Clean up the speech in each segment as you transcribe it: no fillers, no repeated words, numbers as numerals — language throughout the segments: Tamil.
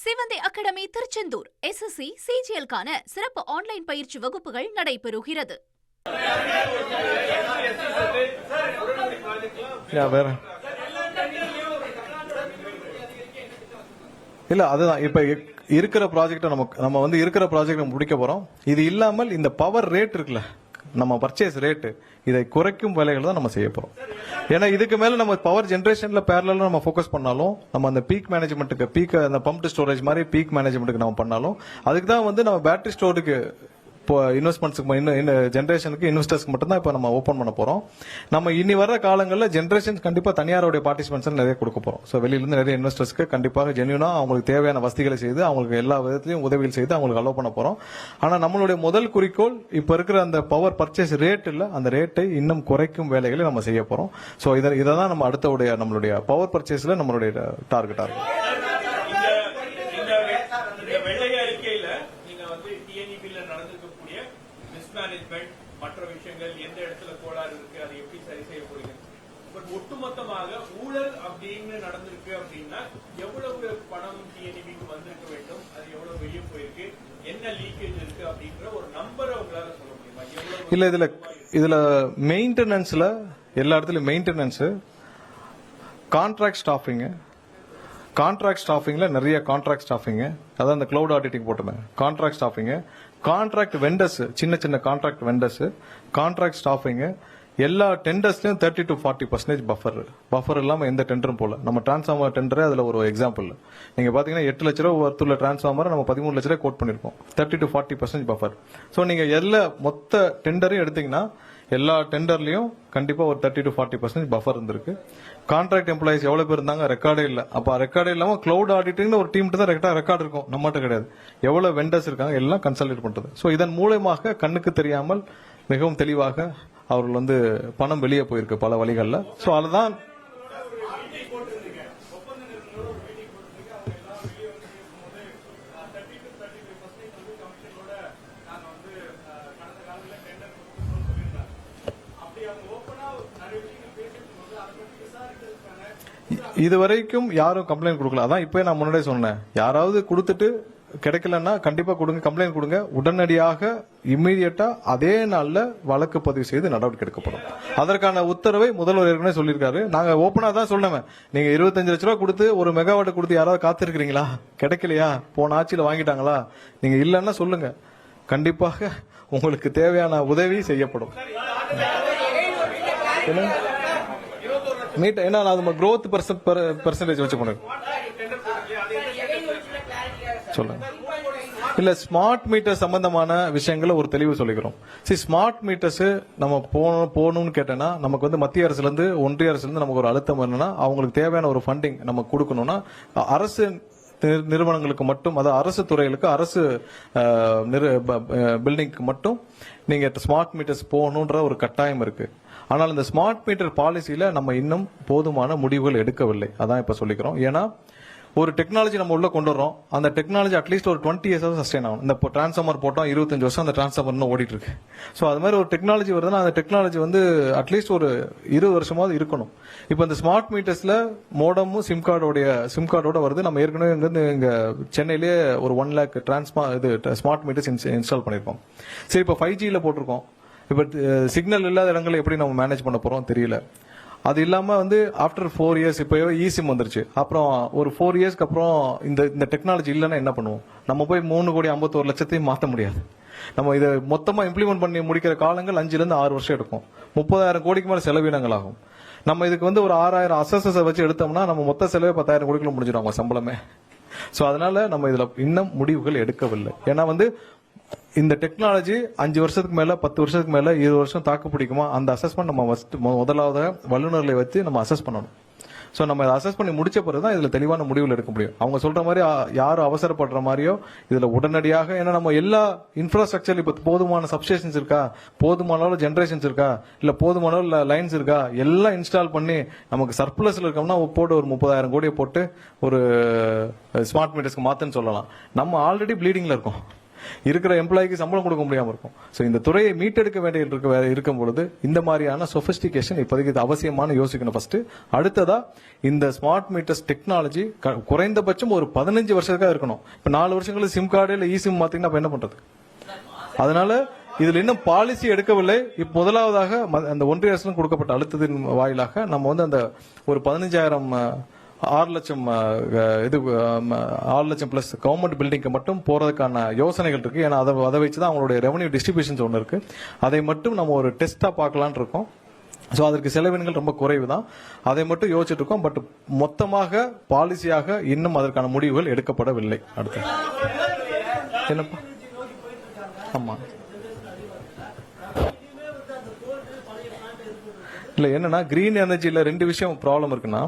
சிவந்தி அகாடமி திருச்செந்தூர் SSC CGL கான சிறப்பு ஆன்லைன் பயிற்சி வகுப்புகள் நடைபெறுகிறது. இல்ல அதுதான் இப்ப இருக்கிற ப்ராஜெக்ட் நம்ம வந்து இருக்கிற ப்ராஜெக்ட் முடிக்க போறோம். இது இல்லாமல் இந்த பவர் ரேட் இருக்குல்ல, நம்ம பர்ச்சேஸ் ரேட்டு, இதை குறைக்கும் வேலைகள் தான் நம்ம செய்ய போறோம். ஏன்னா இதுக்கு மேல நம்ம பவர் ஜெனரேஷன்ல பேரலா நம்ம ஃபோக்கஸ் பண்ணாலும், நம்ம அந்த பீக் மேனேஜ்மெண்ட்டுக்கு, பீக் அந்த பம்ப் ஸ்டோரேஜ் மாதிரி பீக் மேனேஜ்மெண்ட்டுக்கு நம்ம பண்ணாலும், அதுக்கு தான் வந்து நம்ம பேட்டரி ஸ்டோருக்கு இப்போ இன்வெஸ்ட்மெண்ட்ஸ்க்கு ஜென்ரேஷனுக்கு இன்வெஸ்டர்ஸ்க்கு மட்டும் தான் இப்போ நம்ம ஓப்பன் பண்ண போறோம். நம்ம இனி வர காலங்களில் ஜென்ரேஷன் கண்டிப்பா தனியாருடைய பார்ட்டிசிபென்ட்ஸ் நிறைய கொடுக்க போறோம். ஸோ வெளியிலிருந்து நிறைய இன்வெஸ்டர்ஸ்க்கு கண்டிப்பாக ஜென்யூனா அவங்களுக்கு தேவையான வசதிகளை செய்து, அவங்களுக்கு எல்லா விதத்திலையும் உதவிகள் செய்து அவங்களுக்கு அலோவ் பண்ண போறோம். ஆனா நம்மளுடைய முதல் குறிக்கோள் இப்ப இருக்கிற அந்த பவர் பர்ச்சேஸ் ரேட் இல்ல, அந்த ரேட்டை இன்னும் குறைக்கும் வேலைகளை நம்ம செய்ய போறோம். ஸோ இதை தான் நம்ம அடுத்த நம்மளுடைய பவர் பர்ச்சேஸ்ல நம்மளுடைய டார்கெட்டா இருக்கும். மற்ற விஷயங்கள் எந்த இடத்துல கோளாறு இருக்கு, அதை எப்படி சரி செய்ய போறீங்க? பட் ஒட்டுமொத்தமாக ஊழல் அப்படின்னு நடந்திருக்கு அப்படின்னா எவ்வளவு பணம் டிஎன்இபிக்கு வந்திருக்க வேண்டும், அது எவ்வளவு வெளியே போயிருக்கு, என்ன லீக்கேஜ் இருக்கு அப்படின்ற ஒரு நம்பரை உங்களால சொல்ல முடியுமா? இல்ல இதுல மெயின்டெனன்ஸ்ல எல்லா இடத்துலயும் மெயின்டெனன்ஸ், கான்ட்ராக்ட் ஸ்டாஃபிங்ல நிறைய கான்ட்ராக்ட் ஸ்டாஃபிங், அதான் அந்த கிளவுட் ஆடிட்டிங் போட்டுருந்தேன். கான்ட்ராக்ட் ஸ்டாஃபிங், கான்ட்ராக்ட் வெண்டர்ஸ், சின்ன கான்ட்ராக்ட் வெண்டர்ஸ், கான்ட்ராக்ட் ஸ்டாஃபிங், எல்லா டெண்டர்ஸ்லயும் 30 to 40% பஃபர் இல்லாம எந்த டெண்டரும் போல. நம்ம டிரான்ஸ்ஃபார்மர் டெண்டரே அதுல ஒரு எக்ஸாம்பிள். நீங்க பாத்தீங்கன்னா 8 லட்ச ரூபாய் ஒருத்துள்ள டிரான்ஸ்ஃபார்மர் நம்ம 13 லட்ச ரூபாய் கோட் பண்ணிருக்கோம். 30 to 40% பஃபர். சோ நீங்க எல்லா மொத்த டெண்டரையும் எடுத்தீங்கன்னா எல்லா டெண்டர்லயும் கண்டிப்பா ஒரு 30 to 40% பஃபர் இருந்திருக்கு. கான்ட்ராக்ட் எம்ப்ளாயிஸ் எவ்வளவு பேர் இருந்தாங்க, ரெக்கார்டே இல்ல. அப்ப ரெக்கார்டே இல்லாம கிளவுட் ஆடிட்டிங் ஒரு டீம் தான் ரெக்கார்ட் இருக்கும், நம்மகிட்ட கிடையாது. எவ்வளவு வெண்டர்ஸ் இருக்காங்க எல்லாம் கன்சல்டேட் பண்றது. சோ இதன் மூலமாக கண்ணுக்கு தெரியாமல் மிகவும் தெளிவாக அவர்கள் வந்து பணம் வெளியே போயிருக்கு பல வழிகள்ல. சோ அதுதான் இதுவரைக்கும் யாரும் கம்ப்ளைண்ட் கொடுக்கல. அதான் இப்ப நான் முன்னாடியே சொன்னேன், யாராவது கொடுத்துட்டு கிடைக்கலன்னா கண்டிப்பா கொடுங்க, கம்ப்ளைண்ட் கொடுங்க. உடனடியாக இம்மீடியட்டா அதே நாள்ல வழக்கு பதிவு செய்து நடவடிக்கை எடுக்கப்படும். அதற்கான உத்தரவை முதல்வர் ஏற்கனவே சொல்லியிருக்காரு. நாங்க ஓப்பனா தான் சொன்னோம், நீங்க 25 லட்ச ரூபாய் கொடுத்து ஒரு மெகாவாட் கொடுத்து யாராவது காத்திருக்கிறீங்களா? கிடைக்கலையா? போன ஆட்சியில வாங்கிட்டாங்களா? நீங்க இல்லன்னா சொல்லுங்க, கண்டிப்பாக உங்களுக்கு தேவையான உதவி செய்யப்படும். மீட்டர் என்ன அது growth percentage வச்சு பண்ணுங்க சொல்லுங்க. இல்ல ஸ்மார்ட் மீட்டர் சம்பந்தமான விஷயங்களை ஒரு தெளிவு சொல்லிக்கிறோம். ஸ்மார்ட் மீட்டர்ஸ் நம்ம போகணும்னு கேட்டேன்னா நமக்கு வந்து மத்திய அரசுல இருந்து ஒன்றிய அரசுல இருந்து நமக்கு ஒரு அழுத்தம் என்னன்னா, அவங்களுக்கு தேவையான ஒரு ஃபண்டிங் நம்ம கொடுக்கணும்னா அரசு நிறுவனங்களுக்கு மட்டும், அதாவது அரசு துறைகளுக்கு, அரசு பில்டிங்க்கு மட்டும் நீங்க ஸ்மார்ட் மீட்டர்ஸ் போகணுன்ற ஒரு கட்டாயம் இருக்கு. ஆனால் இந்த ஸ்மார்ட் மீட்டர் பாலிசியில நம்ம இன்னும் போதுமான முடிவுகள் எடுக்கவில்லை. அதான் இப்ப சொல்லிக்கிறோம். ஏன்னா ஒரு டெக்னாலஜி நம்ம உள்ள கொண்டு வரோம், அந்த டெக்னாலஜி அட்லீஸ்ட் ஒரு 20 years சஸ்டெயின் ஆகும். இந்த டிரான்ஸ்ஃபார்மர் போட்டோம் 25 வருஷம் அந்த டிரான்ஸ்ஃபார்மர் இன்னும் ஓடிட்டு இருக்கு. சோ அது மாதிரி ஒரு டெக்னாலஜி வருதுன்னா அந்த டெக்னாலஜி வந்து அட்லீஸ்ட் ஒரு 20 வருஷமாவது இருக்கணும். இப்போ இந்த ஸ்மார்ட் மீட்டர்ஸ்ல மோடமும் சிம் கார்டோட வருது. நம்ம ஏற்கனவே இங்க சென்னையிலேயே ஒரு 1 lakh ஸ்மார்ட் மீட்டர்ஸ் இன்ஸ்டால் பண்ணிருக்கோம். சரி, இப்போ 5Gல போட்டிருக்கோம். இப்ப சிக்னல் இல்லாத இடங்களை எப்படி நம்ம மேனேஜ் பண்ண போறோம் தெரியல. அது இல்லாம வந்து ஆஃப்டர் 4 years இப்போ இசிம் வந்துருச்சு. அப்புறம் ஒரு 4 yearsக்கு அப்புறம் இந்த டெக்னாலஜி இல்லைன்னா என்ன பண்ணுவோம்? நம்ம போய் 3,51,00,000 மாற்ற முடியாது. நம்ம இதை மொத்தமா இம்ப்ளிமெண்ட் பண்ணி முடிக்கிற காலங்கள் 5 to 6 வருஷம் எடுக்கும். 30,000 கோடிக்கு மேல செலவினங்கள் ஆகும். நம்ம இதுக்கு வந்து ஒரு 6,000 அசஸஸ் வச்சு எடுத்தோம்னா நம்ம மொத்த செலவே 10,000 கோடிக்குள்ள முடிஞ்சிடும் அவங்க சம்பளமே. சோ அதனால நம்ம இதுல இன்னும் முடிவுகள் எடுக்கவில்லை. ஏன்னா வந்து இந்த டெக்னாலஜி 5 வருஷத்துக்கு மேல, 10 வருஷத்துக்கு மேல, 20 வருஷம் தாக்கு பிடிக்குமா, அந்த அசஸ்மெண்ட் நம்ம முதலாவது வல்லுநர்களை வச்சு நம்ம அசஸ் பண்ணணும். சோ நம்ம இதை அசஸ் பண்ணி முடிச்ச பிறகுதான் இதுல தெளிவான முடிவுகள் எடுக்க முடியும். அவங்க சொல்ற மாதிரி யாரும் அவசரப்படுற மாதிரியோ இதுல உடனடியாக, ஏன்னா நம்ம எல்லா இன்ஃப்ராஸ்ட்ரக்சர் இப்ப போதுமான சப்ஸ்டேஷன்ஸ் இருக்கா, போதுமான அளவு ஜெனரேஷன்ஸ் இருக்கா, இல்ல போதுமான அளவு லைன்ஸ் இருக்கா, எல்லாம் இன்ஸ்டால் பண்ணி நமக்கு சர்ப்ளஸ்ல இருக்கோம்னா போட்டு ஒரு 30,000 கோடியை போட்டு ஒரு ஸ்மார்ட் மீட்டர்ஸ்க்கு மாத்துன்னு சொல்லலாம். நம்ம ஆல்ரெடி ப்ளீடிங்ல இருக்கோம். இருக்கிற எம்ப்ளாய்க்கு சம்பளம் கொடுக்க முடியாம இருக்கும். ஸோ இந்த துறையை மீட்டெடுக்க வேண்டிய இருக்கும் பொழுது இந்த மாதிரியான சொபிஸ்டிகேஷன் இப்போதைக்கு இது அவசியமான யோசிக்கணும் ஃபர்ஸ்ட். அடுத்ததா இந்த ஸ்மார்ட் மீட்டர்ஸ் டெக்னாலஜி குறைந்தபட்சம் ஒரு 15 வருஷத்துக்காக இருக்கணும். இப்ப 4 வருஷங்களுக்கு சிம் கார்டு இல்ல இ சிம் மாத்தீங்கன்னா அப்ப என்ன பண்றது? அதனால இதுல இன்னும் பாலிசி எடுக்கவில்லை. இப்ப முதலாவதாக அந்த ஒன்றிய அரசு கொடுக்கப்பட்ட அழுத்தத்தின் வாயிலாக நம்ம வந்து அந்த ஒரு 15,000 6 லட்சம் இது 6 லட்சம் பிளஸ் கவர்மெண்ட் பில்டிங்க்கு மட்டும் போறதுக்கான யோசனைகள் இருக்கு. ஏன்னா அதை வச்சுதான் அவங்களுடைய ரெவன்யூ டிஸ்ட்ரிபியூஷன்ஸ் ஒன்று இருக்கு. அதை மட்டும் நம்ம ஒரு டெஸ்டா பார்க்கலான் இருக்கோம். ஸோ அதற்கு செலவினங்கள் ரொம்ப குறைவு தான். அதை மட்டும் யோசிச்சுட்டு இருக்கோம். பட் மொத்தமாக பாலிசியாக இன்னும் அதற்கான முடிவுகள் எடுக்கப்படவில்லை. அடுத்து என்னப்பா? ஆமா இல்ல என்னன்னா கிரீன் எனர்ஜில 2 விஷயம் ப்ராப்ளம் இருக்குன்னா,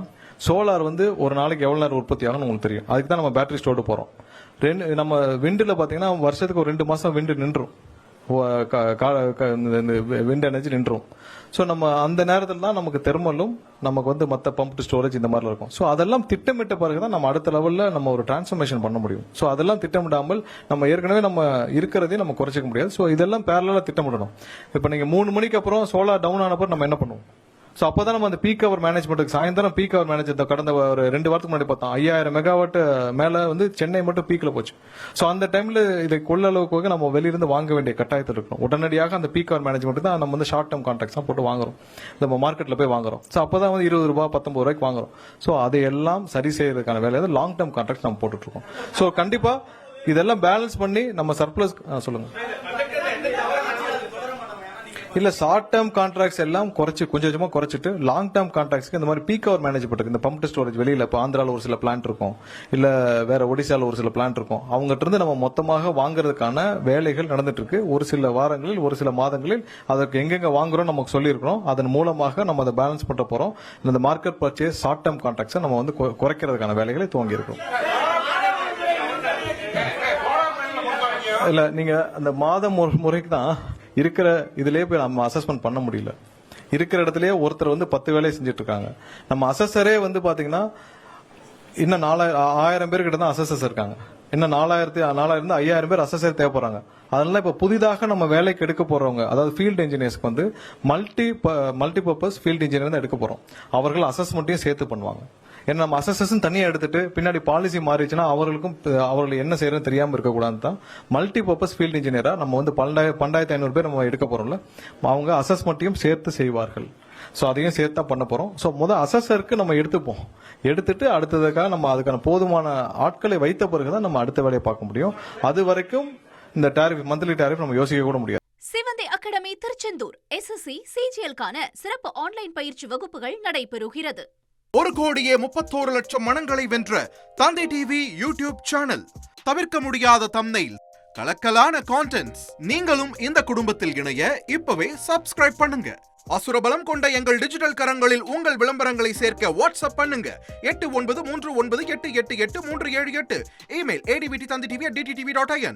சோலார் வந்து ஒரு நாளைக்கு எவ்வளவு நேரம் உற்பத்தி ஆகும்னு உங்களுக்கு தெரியும். அதுக்கு தான் நம்ம பேட்டரி ஸ்டோர்டு போறோம். நம்ம விண்டுல பாத்தீங்கன்னா வருஷத்துக்கு ஒரு 2 மாசம் விண்டு நின்றும், விண்ட் எனர்ஜி நின்றும். ஸோ நம்ம அந்த நேரத்தில் தான் நமக்கு தெர்மலும் நமக்கு வந்து மற்ற பம்ப் ஸ்டோரேஜ் இந்த மாதிரி இருக்கும். ஸோ அதெல்லாம் திட்டமிட்ட பிறகுதான் நம்ம அடுத்த லெவலில் நம்ம ஒரு டிரான்ஸ்ஃபர்மேஷன் பண்ண முடியும். ஸோ அதெல்லாம் திட்டமிடாமல் நம்ம ஏற்கனவே நம்ம இருக்கிறதையும் நம்ம குறைச்சிக்க முடியாது. ஸோ இதெல்லாம் பேரலாக திட்டமிடணும். இப்போ நீங்க 3 மணிக்கு அப்புறம் சோலார் டவுன் ஆனப்போ நம்ம என்ன பண்ணுவோம்? ஸோ அப்போதான் நம்ம அந்த பீக் அவர் மேனேஜ்மெண்ட்டுக்கு சாயந்தரம் பீக் அவர் மேனேஜ் கடந்த ஒரு 2 வாரத்துக்கு முன்னாடி பார்த்தோம் 5000 மெகாவாட் மேல வந்து சென்னை மட்டும் பீக்ல போச்சு. ஸோ அந்த டைம்ல இதை கொள்ளளவுக்கு நம்ம வெளியிருந்து வாங்க வேண்டிய கட்டாயத்தில் இருக்கணும். உடனடியாக அந்த பீக் அவர் மேனேஜ்மெண்ட் தான் நம்ம வந்து ஷார்ட் டேர்ம் கான்ட்ராக்ட்ஸ் தான் போட்டு வாங்குறோம், நம்ம மார்க்கெட்ல போய் வாங்குறோம். ஸோ அப்போதான் வந்து 20 ரூபாய் 19 ரூபாய்க்கு வாங்குறோம். ஸோ அதையெல்லாம் சரி செய்யறதுக்கான வேலையை லாங் டேர்ம் கான்ட்ராக்ட் நம்ம போட்டுட்டு இருக்கோம். ஸோ கண்டிப்பா இதெல்லாம் பேலன்ஸ் பண்ணி நம்ம சர்ப்ளஸ் சொல்லுங்க. இல்ல ஷார்ட் டேர்ம் கான்ட்ராக்ட்ஸ் எல்லாம் குறைச்சு கொஞ்சம் கொஞ்சமா குறைச்சிட்டு லாங் டேர்ம் கான்ட்ராக்ட்ஸ்க்கு இந்த மாதிரி பீக் அவர் மேனேஜ்மெண்ட் இந்த பம்ப் ஸ்டோரேஜ் வெளியில இப்போ ஆந்திரால ஒரு சில பிளான்ட் இருக்கும், இல்ல வேற ஒடிசால ஒரு சில பிளான்ட் இருக்கும். அவங்ககிட்ட இருந்து நம்ம மொத்தமாக வாங்குறதுக்கான வேலைகள் நடந்துட்டு இருக்கு. ஒரு சில வாரங்களில் ஒரு சில மாதங்களில் அதற்கு எங்கெங்க வாங்குறோம் நமக்கு சொல்லியிருக்கிறோம். அதன் மூலமாக நம்ம அதை பேலன்ஸ் பண்ண போறோம். இந்த மார்க்கெட் பர்ச்சேஸ் ஷார்ட் டேர்ம் கான்ட்ராக்ட்ஸை நம்ம வந்து குறைக்கிறதுக்கான வேலைகளை துவங்கி இருக்கோம். இல்ல நீங்க அந்த மாதம் முறைக்கு தான் இருக்கிற இதுலயே போய் நம்ம அசஸ்மெண்ட் பண்ண முடியல. இருக்கிற இடத்துலயே ஒருத்தர் வந்து 10 வேலையை செஞ்சுட்டு இருக்காங்க. நம்ம அசஸரே வந்து பாத்தீங்கன்னா இன்னும் 4000 பேர் கிட்ட தான் அசஸர்ஸ் இருக்காங்க. இன்னும் 4000 5000 பேர் அசஸர் தேவைப்படுறாங்க. அதனால இப்ப புதிதாக நம்ம வேலைக்கு எடுக்க போறவங்க, அதாவது ஃபீல்ட் இன்ஜினியர்ஸ்க்கு வந்து மல்டிபர்பஸ் ஃபீல்ட் இன்ஜினியர் தான் எடுக்க போறோம். அவர்கள் அசஸ்மெண்ட்டையும் சேர்த்து பண்ணுவாங்க. ஏன்னா நம்ம அசஸர்ஸ் தனியா எடுத்துட்டு பின்னாடி பாலிசி மாறிச்சுன்னா அவர்கள் என்ன செய்யறதுன்னு தெரியாம இருக்கக்கூடாது தான் மல்டிபர்பஸ் ஃபீல்ட் இன்ஜினியரா நம்ம வந்து 12,500 பேர் நம்ம எடுக்க போறோம்ல, அவங்க அசஸ்மெண்ட்டையும் சேர்த்து செய்வார்கள். ஸோ அதையும் சேர்த்து தான் பண்ண போறோம். ஸோ அசஸருக்கு நம்ம எடுத்துட்டு அடுத்ததுக்காக நம்ம அதுக்கான போதுமான ஆட்களை வைத்த பிறகுதான் நம்ம அடுத்த வேலையை பார்க்க முடியும். அது வரைக்கும் இந்த டாரிஃப் மந்த்லி டாரிஃப் நம்ம யோசிக்க கூட முடியாது. சிவந்தி அகாடமி திருச்செந்தூர் SSC CGL-க்கான சிறப்பு ஆன்லைன் பயிற்சி வகுப்புகள் நடைபெறுகிறது. 1,31,00,000 மனங்களை வென்ற தந்தை டிவி யூடியூப் சேனல். தவிர்க்க முடியாத தம்ப்நெயில், கலக்கலான கான்டென்ட்ஸ். நீங்களும் இந்த குடும்பத்தில் இணைய இப்பவே சப்ஸ்கிரைப் பண்ணுங்க. அசுரபலம் கொண்ட எங்கள் டிஜிட்டல் கரங்களில் உங்கள் விளம்பரங்களை சேர்க்க வாட்ஸ்அப் பண்ணுங்க. 8939888838. Email advttv@dttv.in.